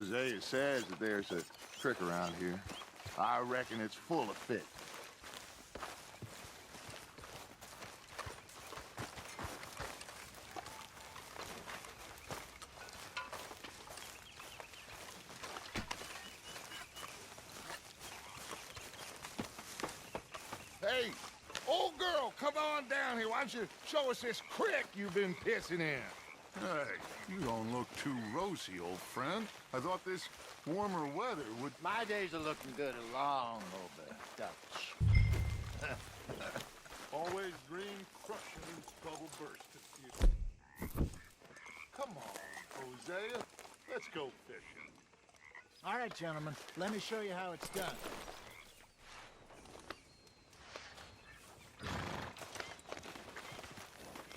Zaya says that there's a trick around here. I reckon it's full of fish. Hey, old girl, come on down here. Why don't you show us this creek you've been pissing in? Hey, you don't look too rosy, old friend. I thought this warmer weather would... My days are looking good along over Dutch. Always green, crushing, bubble bursting. Come on, Hosea. Let's go fishing. All right, gentlemen, let me show you how it's done.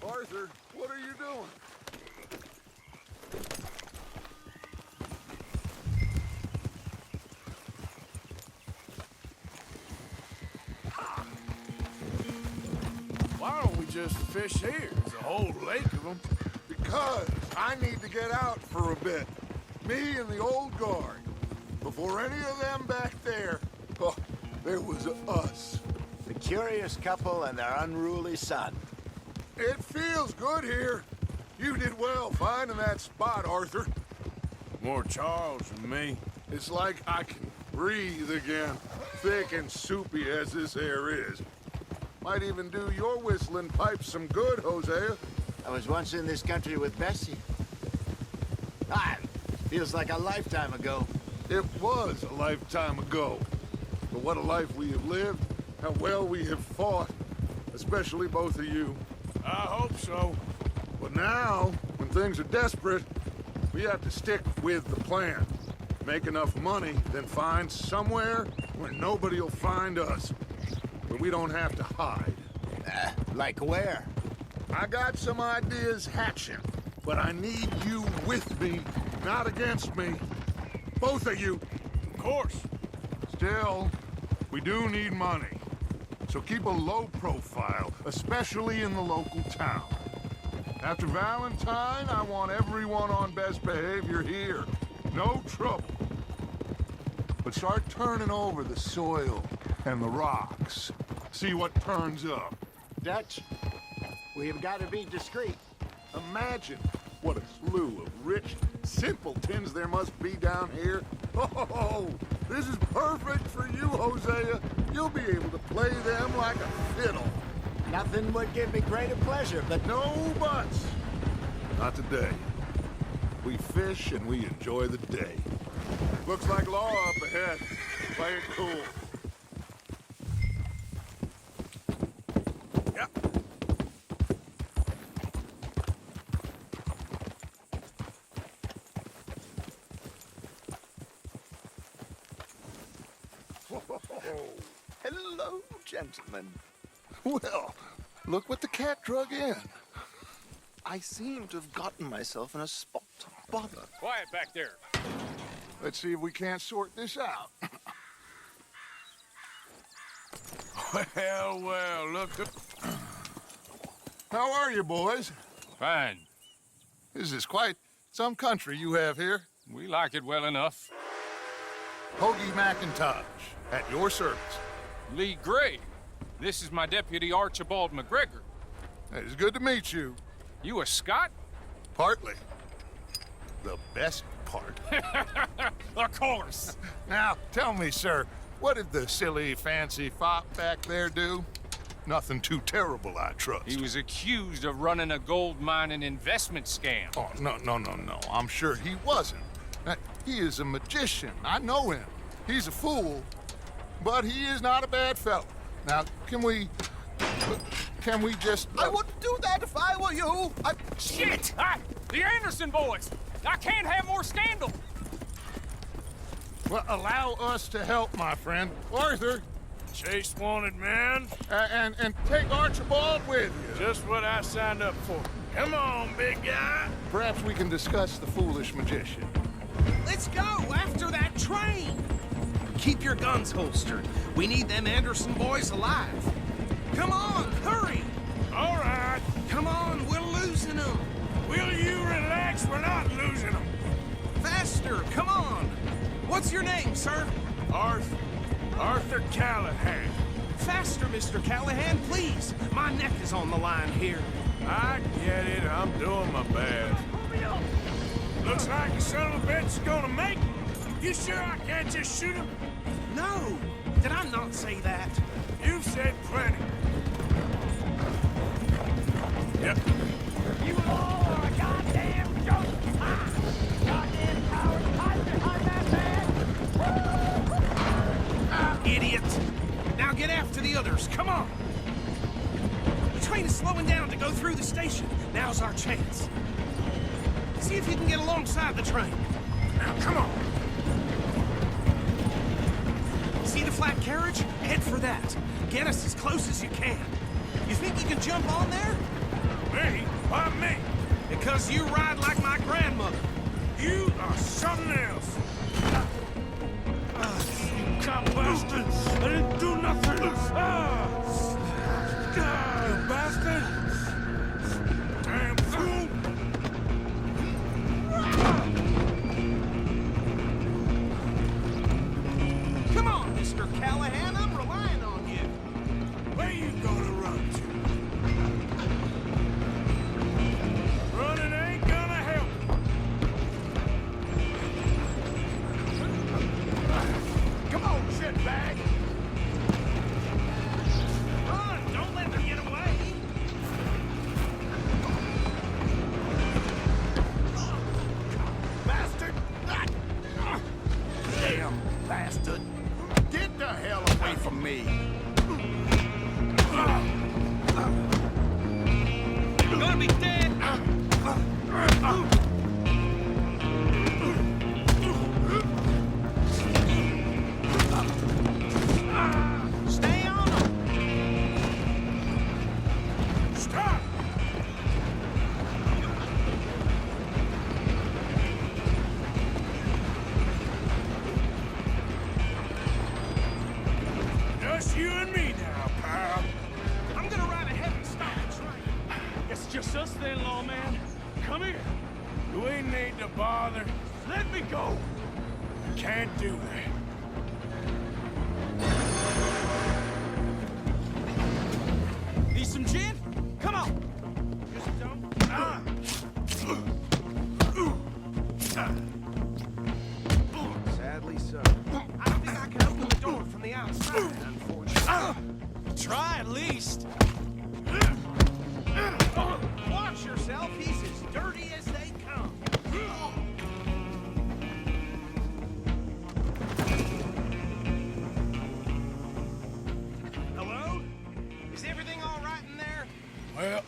Arthur, what are you doing? Why don't we just fish here? There's a whole lake of them. Because I need to get out for a bit. Me and the old guard. Before any of them back there, oh, there was us. The curious couple and their unruly son. It feels good here. You did well finding that spot, Arthur. More Charles than me. It's like I can breathe again, thick and soupy as this air is. Might even do your whistling pipes some good, Hosea. I was once in this country with Bessie. Feels like a lifetime ago. It was a lifetime ago. But what a life we have lived, how well we have fought, especially both of you. I hope so. But now, when things are desperate, we have to stick with the plan. Make enough money, then find somewhere where nobody will find us. Where we don't have to hide. Like where? I got some ideas hatching, but I need you with me, not against me. Both of you. Of course. Still, we do need money. So keep a low profile, especially in the local town. After Valentine, I want everyone on best behavior here. No trouble. But start turning over the soil and the rocks. See what turns up. Dutch, we've got to be discreet. Imagine what a slew of rich simpletons there must be down here. Oh, this is perfect for you, Hosea. You'll be able to play them like a fiddle. Nothing would give me greater pleasure, but No buts. Not today. We fish and we enjoy the day. Looks like law up ahead. Play it cool. Yeah. Hello, gentlemen. Well, look what the cat drug in. I seem to have gotten myself in a spot to bother. Quiet back there. Let's see if we can't sort this out. Well, look at... How are you, boys? Fine. This is quite some country you have here. We like it well enough. Hoagie McIntosh, at your service. Lee Gray. This is my deputy, Archibald McGregor. It's good to meet you. You a Scot? Partly. The best part. Of course. Now, tell me, sir, what did the silly, fancy fop back there do? Nothing too terrible, I trust. He was accused of running a gold mining investment scam. Oh, no. I'm sure he wasn't. He is a magician. I know him. He's a fool, but he is not a bad fellow. Now, can we just... I wouldn't do that if I were you. Shit! The Anderson boys! I can't have more scandal! Well, allow us to help, my friend. Arthur, Chase wanted man. and take Archibald with you. Just what I signed up for. Come on, big guy. Perhaps we can discuss the foolish magician. Let's go after that train! Keep your guns holstered. We need them Anderson boys alive. Come on, hurry! All right. Come on, we're losing them. Will you relax? We're not losing them. Faster, come on! What's your name, sir? Arthur Callahan. Faster, Mr. Callahan, please! My neck is on the line here. I get it. I'm doing my best. Looks like the son of a bitch is gonna make it. You sure I can't just shoot him? No! Did I not say that? You've said plenty. Yep. You all are a goddamn joke! Ah! Goddamn coward! Hide behind that man! Idiot! Now get after the others, come on! The train is slowing down to go through the station. Now's our chance. See if you can get alongside the train. Now, come on. See the flat carriage? Head for that. Get us as close as you can. You think you can jump on there? Me? Why me? Because you ride like my grandmother. You are something else. You cop bastard! I didn't do nothing! You bastard! Damn fool! Come on, Mr. Callahan, I'm relying on you. Where you gonna run to? Running ain't gonna help. Come on, shitbag! Run, don't let them get away. Bastard! Damn bastard! Get the hell away from me! You're gonna be dead. Stay on them. Stop! Just you and me now, pal. I'm gonna ride ahead and stop the train. It's just us then, lawman. Come here. We need to bother. Let me go. Can't do that. Need some gin? Come on. Just don't. Sadly so. I don't think I can open the door from the outside, unfortunately. Try at least. Watch yourself. He's as dirty as they come. Hello? Is everything all right in there? Well,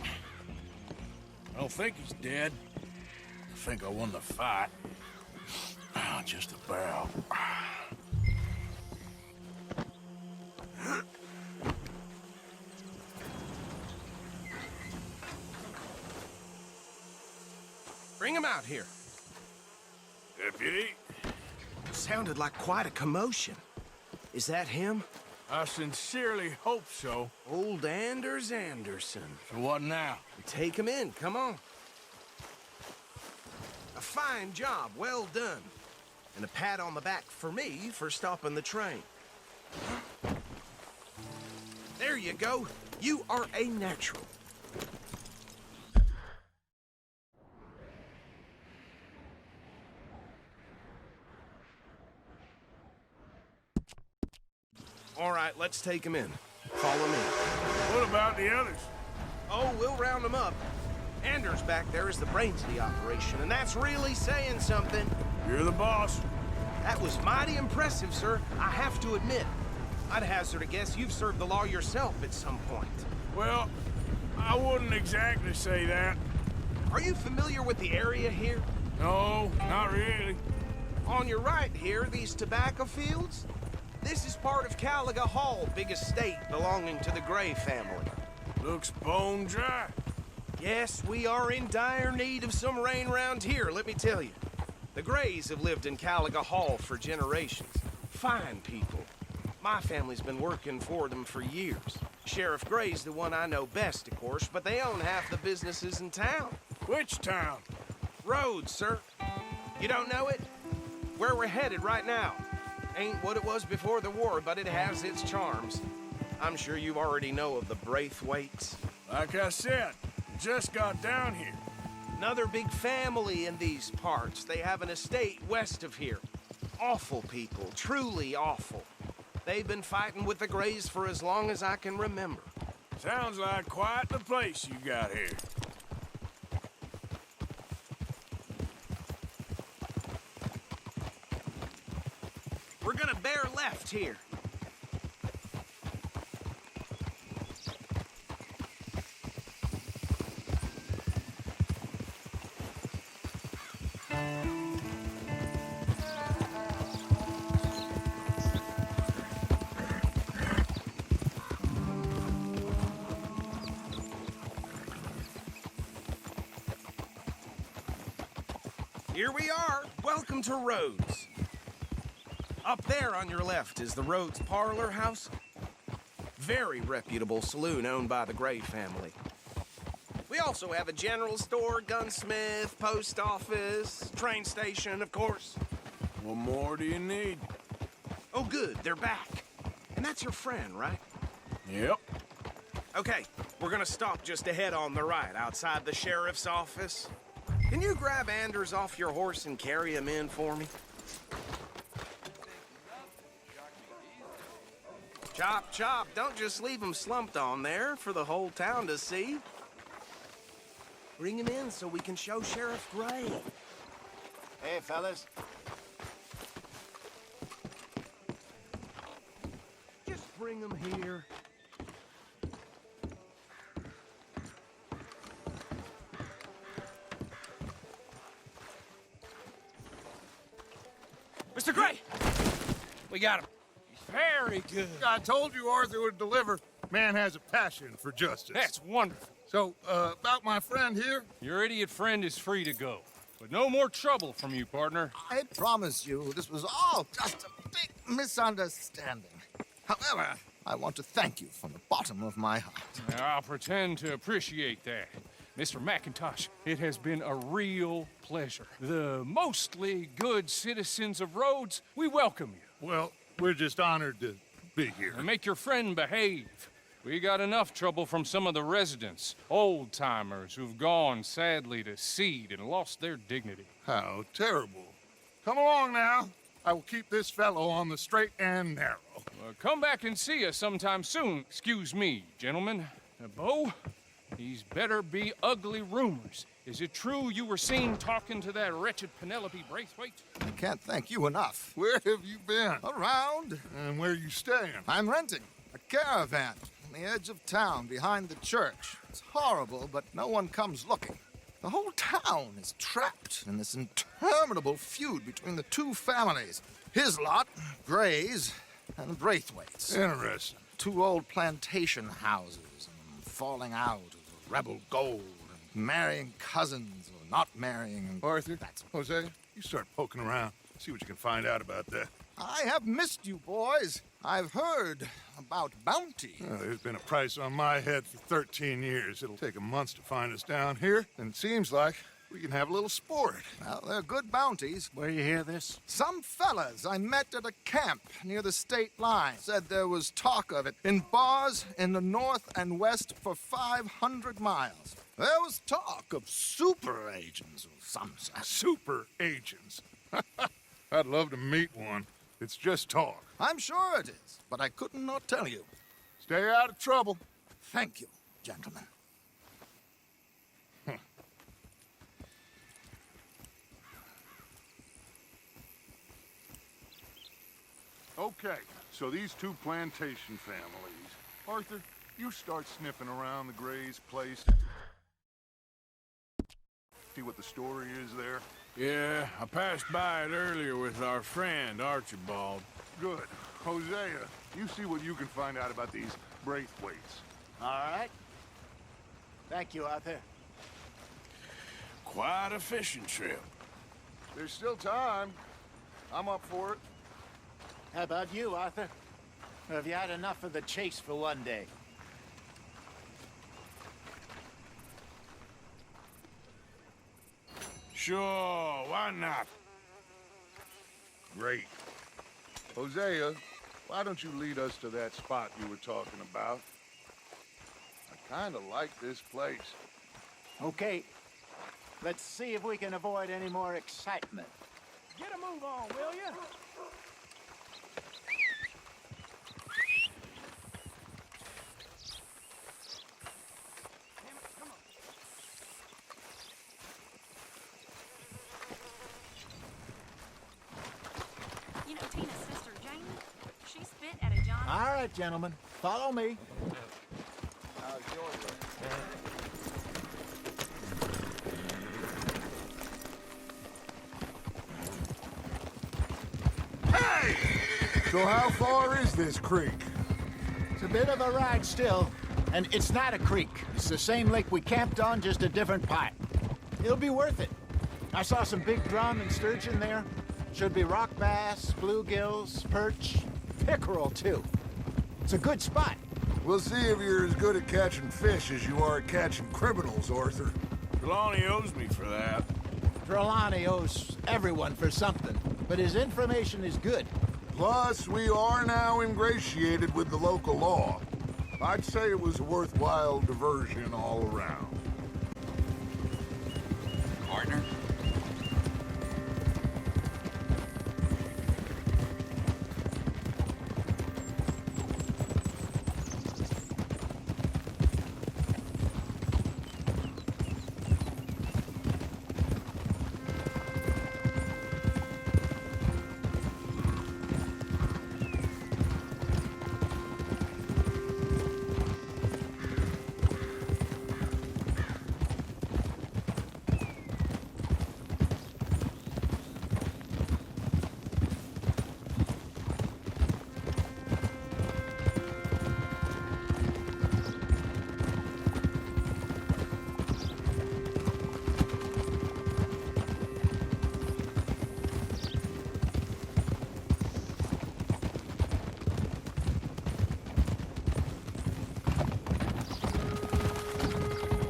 I don't think he's dead. I think I won the fight. Just about. Bring him out here. Deputy, Sounded like quite a commotion. Is that him? I sincerely hope so. Old Anders Anderson. So what now? Take him in, come on. A fine job, well done. And a pat on the back for me for stopping the train. There you go. You are a natural. All right, let's take him in. Follow me. What about the others? Oh, we'll round them up. Anders back there is the brains of the operation, and that's really saying something. You're the boss. That was mighty impressive, sir. I have to admit. I'd hazard a guess you've served the law yourself at some point. Well, I wouldn't exactly say that. Are you familiar with the area here? No, not really. On your right here, these tobacco fields? This is part of Caliga Hall, big estate belonging to the Gray family. Looks bone dry. Yes, we are in dire need of some rain round here, let me tell you. The Grays have lived in Caliga Hall for generations. Fine people. My family's been working for them for years. Sheriff Gray's the one I know best, of course, but they own half the businesses in town. Which town? Rhodes, sir. You don't know it? where we're headed right now. Ain't what it was before the war, but it has its charms. I'm sure you already know of the Braithwaites. Like I said, just got down here. Another big family in these parts. They have an estate west of here. Awful people, truly awful. They've been fighting with the Greys for as long as I can remember. Sounds like quite the place you got here. We're gonna bear left here. Here we are. Welcome to Rhodes. Up there on your left is the Rhodes Parlor House. Very reputable saloon owned by the Gray family. We also have a general store, gunsmith, post office, train station, of course. What more do you need? Oh, good, they're back. And that's your friend, right? Yep. Okay, we're gonna stop just ahead on the right, outside the sheriff's office. Can you grab Anders off your horse and carry him in for me? Chop, chop, don't just leave him slumped on there for the whole town to see. Bring him in so we can show Sheriff Gray. Hey, fellas. Just bring him here. Mr. Gray! We got him. Very good. I told you Arthur would deliver. Man has a passion for justice. That's wonderful. So, about my friend here? Your idiot friend is free to go. But no more trouble from you, partner. I promise you, this was all just a big misunderstanding. However, I want to thank you from the bottom of my heart. I'll pretend to appreciate that. Mr. McIntosh, it has been a real pleasure. The mostly good citizens of Rhodes, we welcome you. Well, we're just honored to be here. And make your friend behave. We got enough trouble from some of the residents, old-timers who've gone, sadly, to seed and lost their dignity. How terrible. Come along now. I will keep this fellow on the straight and narrow. Come back and see us sometime soon. Excuse me, gentlemen. Bo, these better be ugly rumors. Is it true you were seen talking to that wretched Penelope Braithwaite? I can't thank you enough. Where have you been? Around, And where you staying? I'm renting a caravan on the edge of town behind the church. It's horrible, but no one comes looking. The whole town is trapped in this interminable feud between the two families. His lot, Gray's, and the Braithwaites. Interesting. Two old plantation houses, and falling out of rebel gold, and marrying cousins or not marrying. And Arthur, That's Jose, you start poking around. See what you can find out about that. I have missed you, boys. I've heard about bounty. There's been a price on my head for 13 years. It'll take a month to find us down here, and it seems like we can have a little sport. Well, they're good bounties. Where you hear this? Some fellas I met at a camp near the state line said there was talk of it in bars in the north and west for 500 miles. There was talk of super agents of some sort. Super agents. I'd love to meet one. It's just talk. I'm sure it is, but I couldn't not tell you. Stay out of trouble. Thank you, gentlemen. Okay, so these two plantation families. Arthur, you start sniffing around the Gray's place. See what the story is there? Yeah, I passed by it earlier with our friend, Archibald. Good. Hosea, you see what you can find out about these Braithwaites. All right. Thank you, Arthur. Quite a fishing trip. There's still time. I'm up for it. How about you, Arthur? Or have you had enough of the chase for one day? Sure, why not? Great. Hosea, why don't you lead us to that spot you were talking about? I kinda like this place. Okay. Let's see if we can avoid any more excitement. Get a move on, will you? You know Tina's sister, Jamie? She spit at a John. All right, gentlemen. Follow me. Hey! So how far is this creek? It's a bit of a ride still. And it's not a creek. It's the same lake we camped on, just a different part. It'll be worth it. I saw some big drum and sturgeon there. Should be rock bass, bluegills, perch, pickerel too. It's a good spot. We'll see if you're as good at catching fish as you are at catching criminals, Arthur. Trelawney owes me for that. Trelawney owes everyone for something, but his information is good. Plus, we are now ingratiated with the local law. I'd say it was a worthwhile diversion all around. Partner?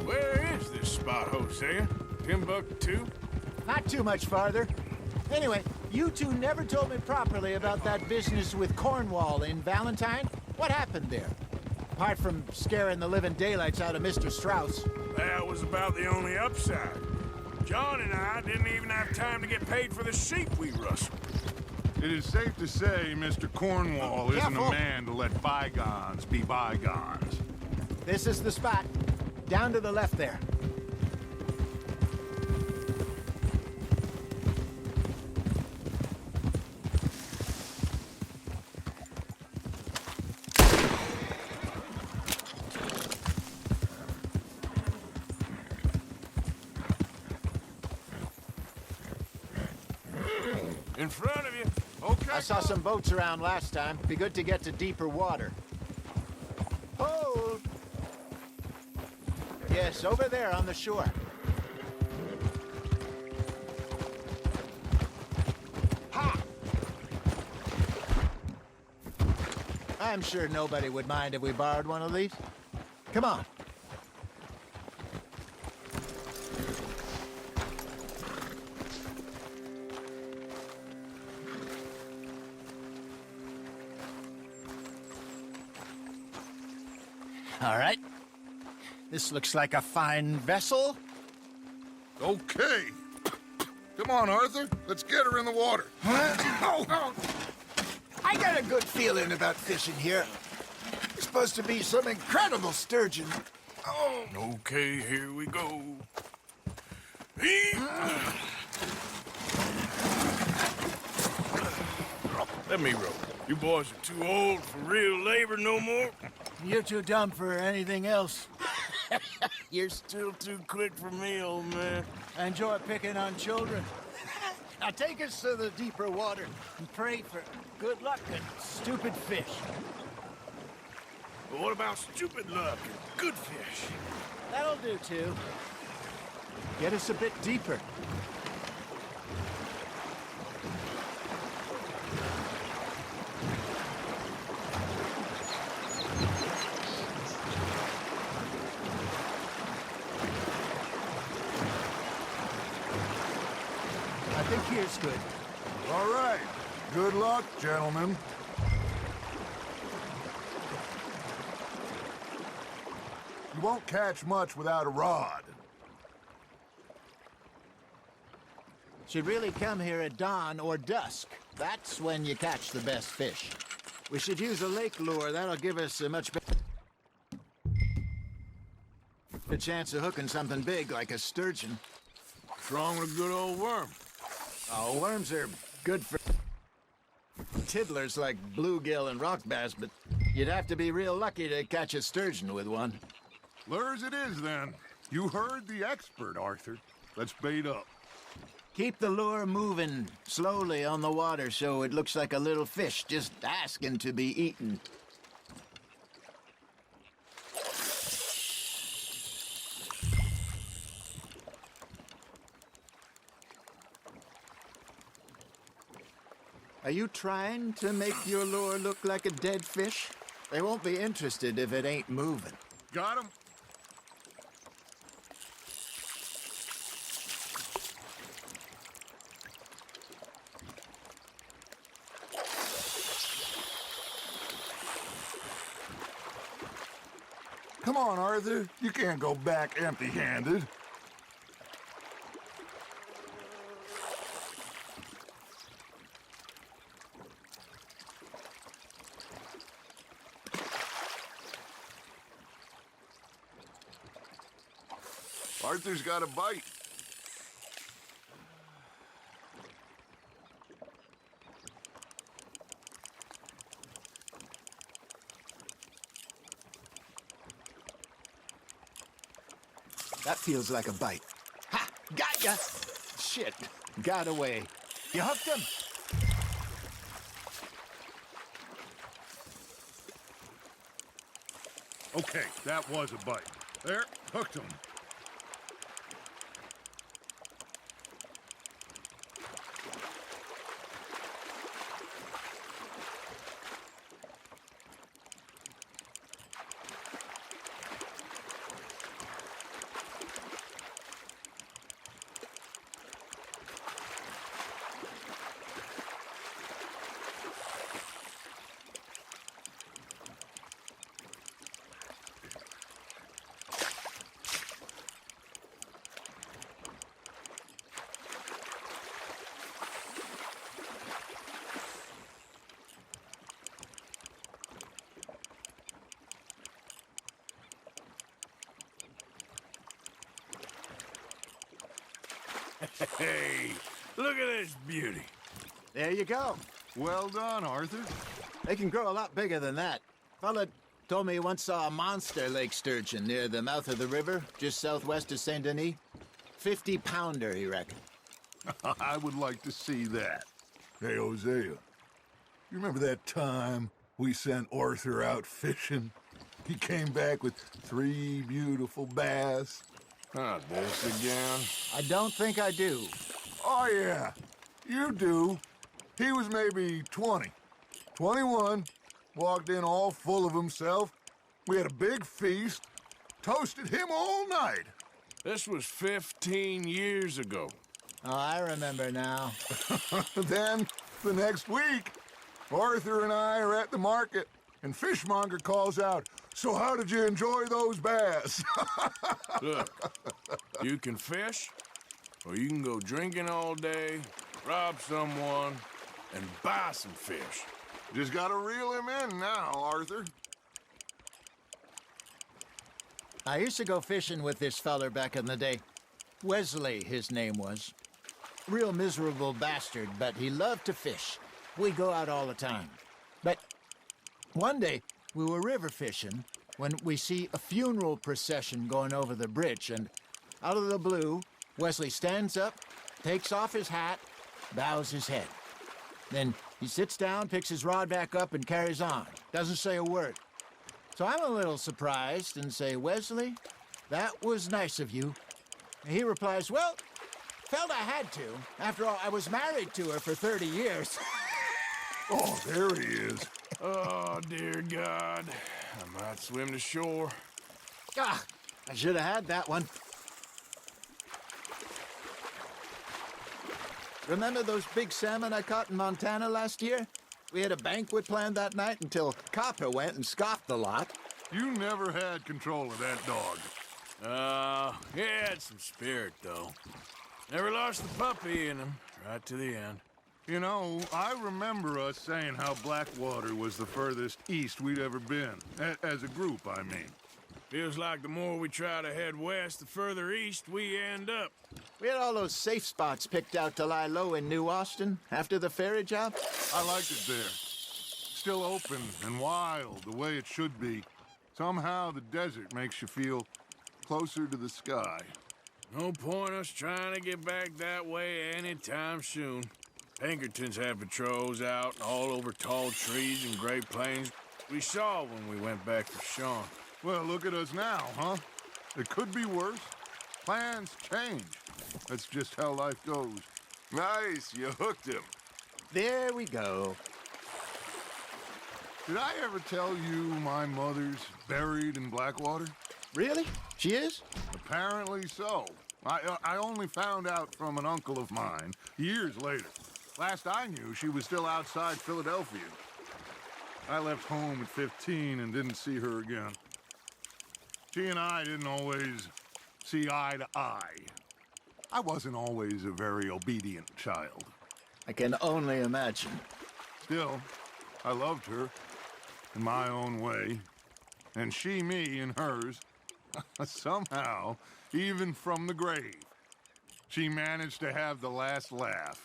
Where is this spot, Hosea? Timbuktu? Not too much farther. Anyway, you two never told me properly about that business with Cornwall in Valentine. What happened there? Apart from scaring the living daylights out of Mr. Strauss. That was about the only upside. John and I didn't even have time to get paid for the sheep we rustled. It is safe to say Mr. Cornwall isn't Careful. a man to let bygones be bygones. This is the spot. Down to the left there. In front of you. Okay. I saw some boats around last time. Be good to get to deeper water. Hold! Yes, over there on the shore. Ha! I'm sure nobody would mind if we borrowed one of these. Come on. All right. This looks like a fine vessel. Okay. Come on, Arthur. Let's get her in the water. I got a good feeling about fishing here. There's supposed to be some incredible sturgeon. Oh, Okay, here we go. Let me row. You boys are too old for real labor no more. You're too dumb for anything else. You're still too quick for me, old man. I enjoy picking on children. Now take us to the deeper water and pray for good luck and stupid fish. But what about stupid luck and good fish? That'll do too. Get us a bit deeper. I think here's good. All right. Good luck, gentlemen. You won't catch much without a rod. Should really come here at dawn or dusk. That's when you catch the best fish. We should use a lake lure. That'll give us a much better chance of hooking something big like a sturgeon. What's wrong with a good old worm? Oh, worms are good for tiddlers like bluegill and rock bass, but you'd have to be real lucky to catch a sturgeon with one. Lures it is, then. You heard the expert, Arthur. Let's bait up. Keep the lure moving slowly on the water so it looks like a little fish just asking to be eaten. Are you trying to make your lure look like a dead fish? They won't be interested if it ain't moving. Got him. Come on, Arthur. You can't go back empty-handed. Arthur's got a bite. That feels like a bite. Ha! Got ya! Shit. Got away. You hooked him? Okay, that was a bite. There, hooked him. Hey, look at this beauty. There you go. Well done, Arthur. They can grow a lot bigger than that. Fella told me he once saw a monster lake sturgeon near the mouth of the river, just southwest of Saint Denis. 50-pounder, he reckoned. I would like to see that. Hey, Hosea, you remember that time we sent Arthur out fishing? He came back with 3 beautiful bass. Not this again. I don't think I do. Oh, yeah, you do. He was maybe 20, 21, walked in all full of himself. We had a big feast, toasted him all night. This was 15 years ago. Oh, I remember now. Then, the next week, Arthur and I are at the market, and Fishmonger calls out, "So how did you enjoy those bass?" Look, you can fish, or you can go drinking all day, rob someone, and buy some fish. Just gotta reel him in now, Arthur. I used to go fishing with this feller back in the day. Wesley, his name was. Real miserable bastard, but he loved to fish. We'd go out all the time. But one day, we were river fishing when we see a funeral procession going over the bridge, and out of the blue, Wesley stands up, takes off his hat, bows his head. Then he sits down, picks his rod back up, and carries on. Doesn't say a word. So I'm a little surprised and say, "Wesley, that was nice of you." And he replies, "Well, felt I had to. After all, I was married to her for 30 years. Oh, there he is. Oh, dear God. I might swim to shore. Ah, I should have had that one. Remember those big salmon I caught in Montana last year? We had a banquet planned that night until Copper went and scoffed the lot. You never had control of that dog. He had some spirit, though. Never lost the puppy in him, right to the end. You know, I remember us saying how Blackwater was the furthest east we'd ever been. As a group, I mean. Feels like the more we try to head west, the further east we end up. We had all those safe spots picked out to lie low in New Austin after the ferry job. I liked it there. Still open and wild, the way it should be. Somehow the desert makes you feel closer to the sky. No point us trying to get back that way anytime soon. Pinkertons had patrols out all over tall trees and Great Plains. We saw when we went back to Sean. Well, look at us now, huh? It could be worse. Plans change. That's just how life goes. Nice, you hooked him. There we go. Did I ever tell you my mother's buried in Blackwater? Really? She is? Apparently so. I only found out from an uncle of mine years later. Last I knew, she was still outside Philadelphia. I left home at 15 and didn't see her again. She and I didn't always see eye to eye. I wasn't always a very obedient child. I can only imagine. Still, I loved her in my own way, and she me in hers. Somehow, even from the grave, she managed to have the last laugh.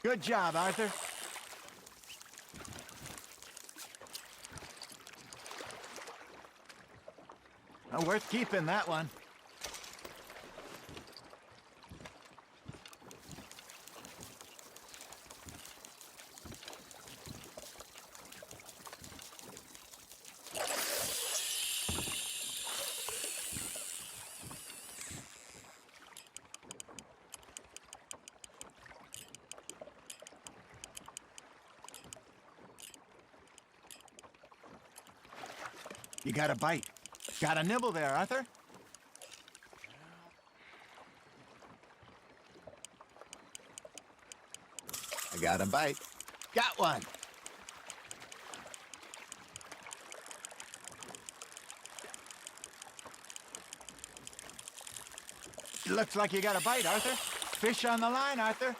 Good job, Arthur. Worth keeping, that one. You got a bite. Got a nibble there, Arthur? I got a bite. Got one. Looks like you got a bite, Arthur. Fish on the line, Arthur.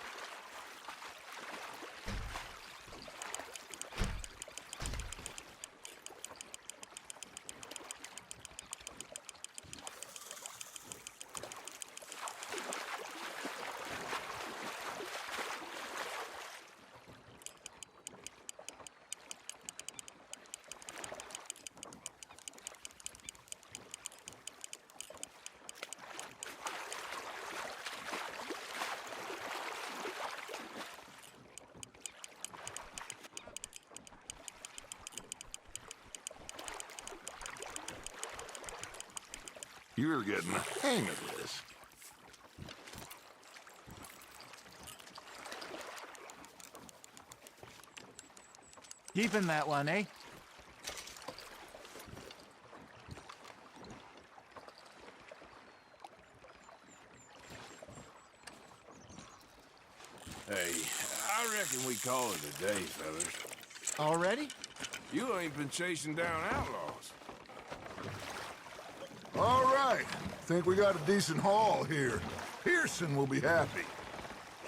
You're getting the hang of this. Keeping that one, eh? Hey, I reckon we call it a day, fellas. Already? You ain't been chasing down outlaws. All right. Think we got a decent haul here. Pearson will be happy.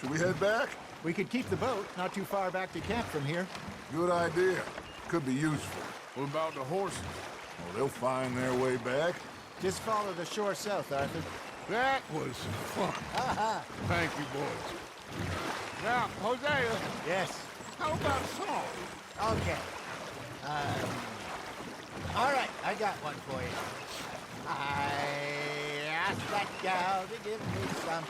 Should we head back? We could keep the boat not too far back to camp from here. Good idea. Could be useful. What about the horses? Well, they'll find their way back. Just follow the shore south, Arthur. That was fun. Thank you, boys. Now, Hosea, Yes. How about a song? Okay. All right, I got one for you. I asked that gal to give me some.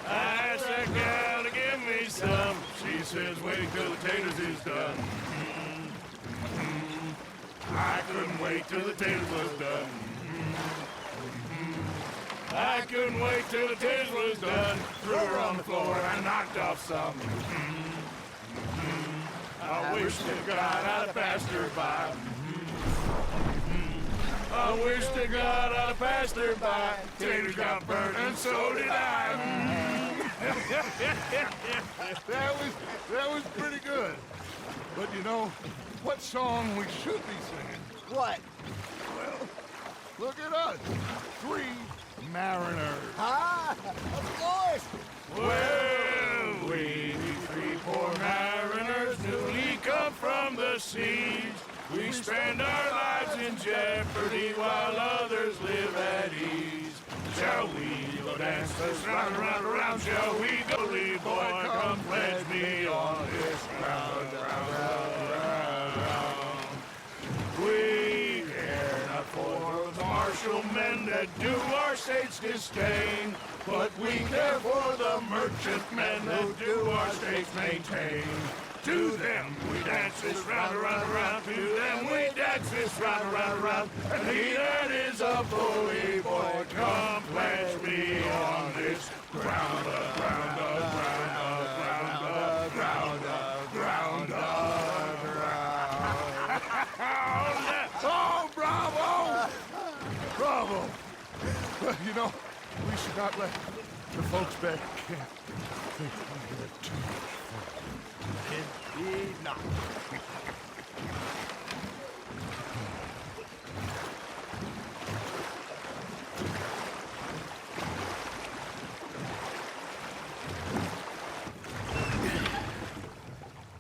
I asked that gal to give me some. She says, wait till the taters is done. I couldn't wait till the taters was done. I couldn't wait till the taters was done. Threw her on the floor and knocked off some. I wish to God I'd have passed her by. I wish to God I'd have passed her by. Taters got burnt and so did I. That was pretty good. But you know, what song we should be singing? What? Well, look at us. 3 mariners. Ah, of course. Well, we 3 poor mariners newly come from the seas. We spend our lives in jeopardy while others live at ease. Shall we go dance this round, round, round? Shall we go, lead boy? Come pledge me on this round, round, round, round. We care not for the martial men that do our state's disdain, but we care for the merchant men that do our state's maintain. To them we dance this round, around, around. To them we dance this round, around, around. And he that is a bully boy, come pledge me on this ground, ground, ground, ground, ground, ground, ground. Oh, bravo! Bravo! Well, you know, we should not let the folks back in camp think we had too much fun. Indeed not.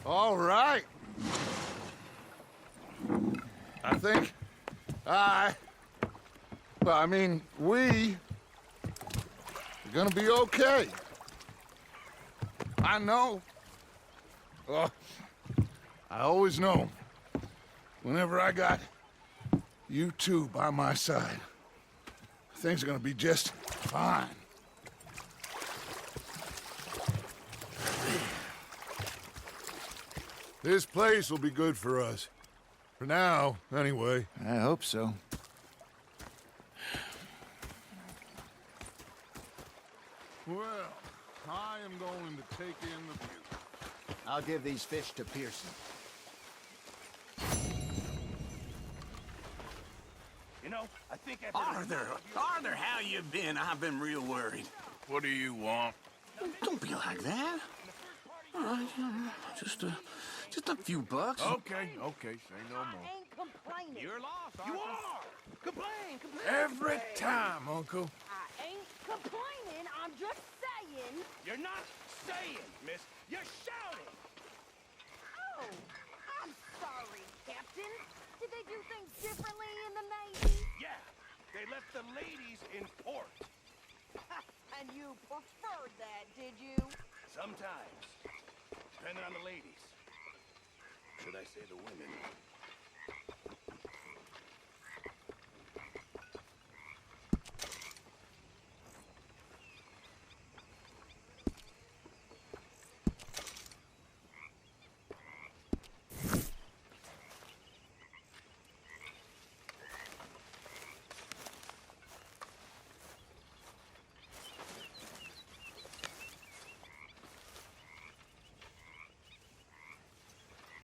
All right. I think we are gonna be okay. I know. Oh, I always know. Whenever I got you two by my side, things are gonna be just fine. This place will be good for us. For now, anyway. I hope so. Well, I am going to take in the view. I'll give these fish to Pearson. You know, I think Arthur, how you been? I've been real worried. What do you want? Don't be like that. All right, just a few bucks. Okay, say no more. I ain't complaining. You're lost, You Arthur. are! Complain! Every time, Uncle. I ain't complaining. I'm just saying. You're not saying, miss. You're shouting. Oh, I'm sorry, Captain. Did they do things differently in the Navy? Yeah, they left the ladies in port. And you preferred that, did you? Sometimes, depending on the ladies. Should I say the women?